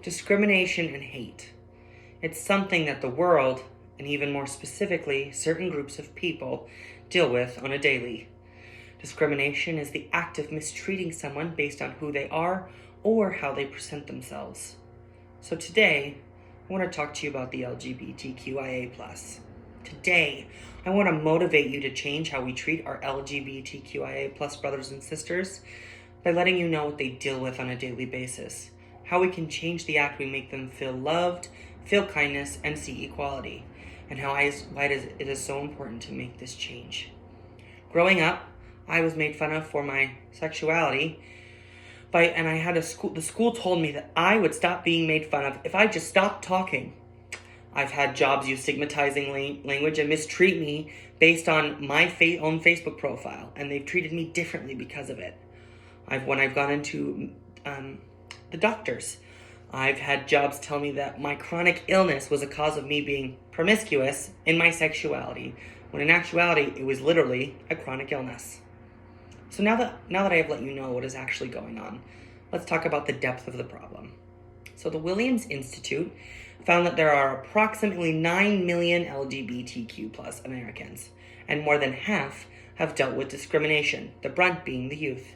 Discrimination and hate. It's something that the world, and even more specifically, certain groups of people, deal with on a daily. Discrimination is the act of mistreating someone based on who they are or how they present themselves. So today, I want to talk to you about the LGBTQIA+. Today, I want to motivate you to change how we treat our LGBTQIA+ brothers and sisters by letting you know what they deal with on a daily basis, how we can change the act we make them feel loved, feel kindness, and see equality, and why it is so important to make this change. Growing up, I was made fun of for my sexuality, and I had the school told me that I would stop being made fun of if I just stopped talking. I've had jobs use stigmatizing language and mistreat me based on my own Facebook profile, and they've treated me differently because of it. When I've gone into the doctors, I've had jobs tell me that my chronic illness was a cause of me being promiscuous in my sexuality, when in actuality, it was literally a chronic illness. So now that I have let you know what is actually going on, let's talk about the depth of the problem. So the Williams Institute found that there are approximately 9 million LGBTQ+ Americans, and more than half have dealt with discrimination, the brunt being the youth.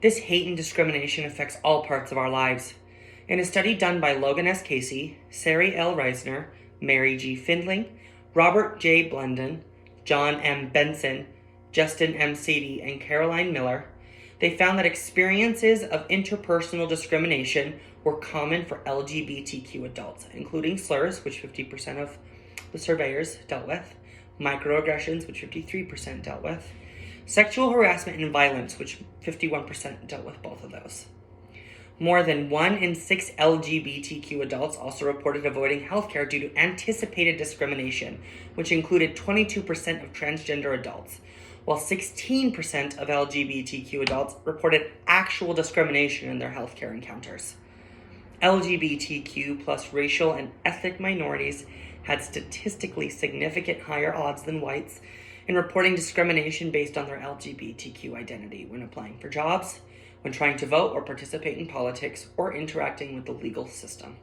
This hate and discrimination affects all parts of our lives. In a study done by Logan S. Casey, Sari L. Reisner, Mary G. Findling, Robert J. Blunden, John M. Benson, Justin M. Sadie, and Caroline Miller, they found that experiences of interpersonal discrimination were common for LGBTQ adults, including slurs, which 50% of the surveyors dealt with, microaggressions, which 53% dealt with, sexual harassment and violence, which 51% dealt with both of those. More than 1 in 6 LGBTQ adults also reported avoiding healthcare due to anticipated discrimination, which included 22% of transgender adults, while 16% of LGBTQ adults reported actual discrimination in their healthcare encounters. LGBTQ plus racial and ethnic minorities had statistically significant higher odds than whites in reporting discrimination based on their LGBTQ identity when applying for jobs, when trying to vote or participate in politics, or interacting with the legal system.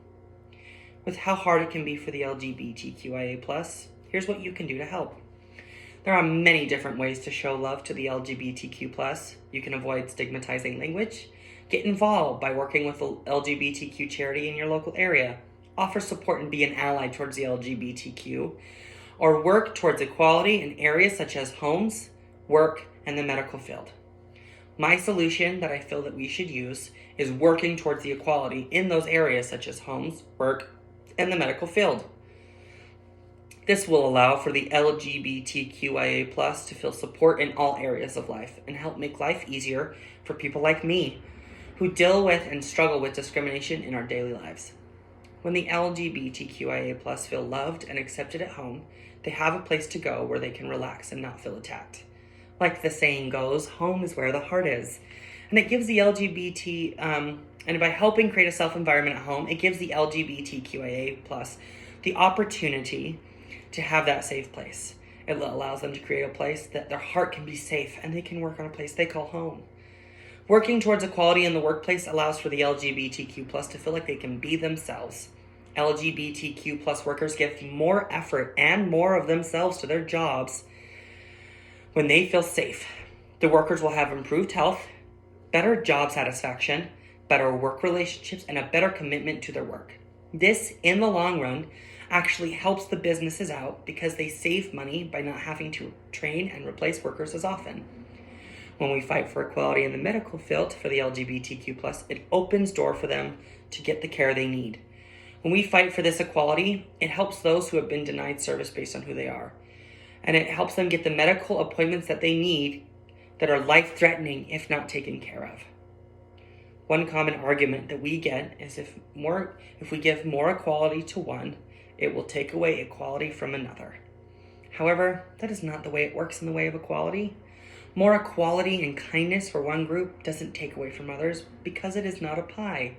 With how hard it can be for the LGBTQIA+, here's what you can do to help. There are many different ways to show love to the LGBTQ+. You can avoid stigmatizing language, get involved by working with a LGBTQ charity in your local area, offer support and be an ally towards the LGBTQ, or work towards equality in areas such as homes, work, and the medical field. My solution that I feel that we should use is working towards the equality in those areas such as homes, work, and the medical field. This will allow for the LGBTQIA+ to feel support in all areas of life and help make life easier for people like me who deal with and struggle with discrimination in our daily lives. When the LGBTQIA+ feel loved and accepted at home, they have a place to go where they can relax and not feel attacked. Like the saying goes, home is where the heart is. And it gives the and by helping create a self-environment at home, it gives the LGBTQIA+ the opportunity to have that safe place. It allows them to create a place that their heart can be safe and they can work on a place they call home. Working towards equality in the workplace allows for the LGBTQ+ to feel like they can be themselves. LGBTQ+ workers give more effort and more of themselves to their jobs when they feel safe. The workers will have improved health, better job satisfaction, better work relationships, and a better commitment to their work. This, in the long run, actually helps the businesses out because they save money by not having to train and replace workers as often. When we fight for equality in the medical field for the LGBTQ+, it opens door for them to get the care they need. When we fight for this equality, it helps those who have been denied service based on who they are. And it helps them get the medical appointments that they need that are life-threatening if not taken care of. One common argument that we get is if we give more equality to one, it will take away equality from another. However, that is not the way it works in the way of equality. More equality and kindness for one group doesn't take away from others because it is not a pie.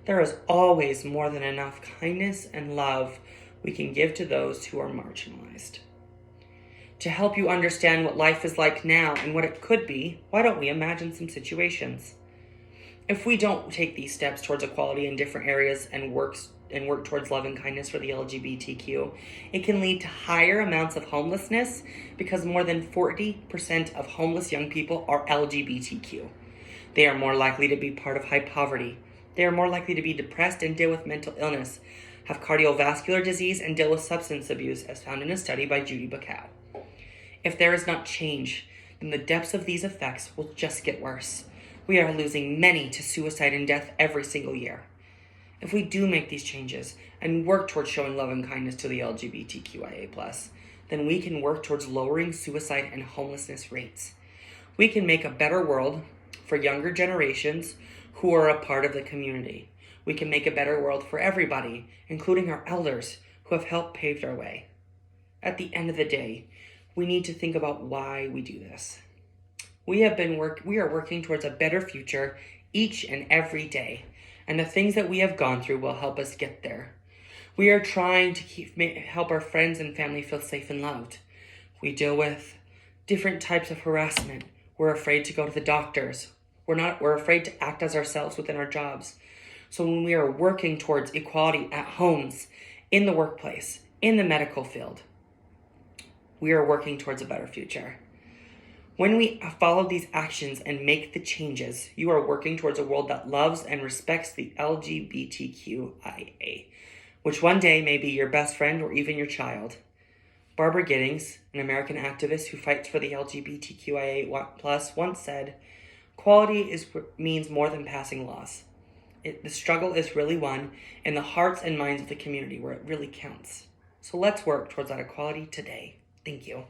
There is always more than enough kindness and love we can give to those who are marginalized. To help you understand what life is like now and what it could be, why don't we imagine some situations? If we don't take these steps towards equality in different areas and work towards love and kindness for the LGBTQ, it can lead to higher amounts of homelessness because more than 40% of homeless young people are LGBTQ. They are more likely to be part of high poverty. They are more likely to be depressed and deal with mental illness, have cardiovascular disease, and deal with substance abuse, as found in a study by Judy Bacow. If there is not change, then the depths of these effects will just get worse. We are losing many to suicide and death every single year. If we do make these changes and work towards showing love and kindness to the LGBTQIA+, then we can work towards lowering suicide and homelessness rates. We can make a better world for younger generations who are a part of the community. We can make a better world for everybody, including our elders who have helped pave our way. At the end of the day, we need to think about why we do this. We are working towards a better future each and every day, and the things that we have gone through will help us get there. We are trying to help our friends and family feel safe and loved. We deal with different types of harassment. We're afraid to go to the doctors. We're afraid to act as ourselves within our jobs. So when we are working towards equality at homes, in the workplace, in the medical field, we are working towards a better future. When we follow these actions and make the changes, you are working towards a world that loves and respects the LGBTQIA, which one day may be your best friend or even your child. Barbara Giddings, an American activist who fights for the LGBTQIA+ once said, "Equality means more than passing laws. The struggle is really won in the hearts and minds of the community where it really counts. So let's work towards that equality today." Thank you.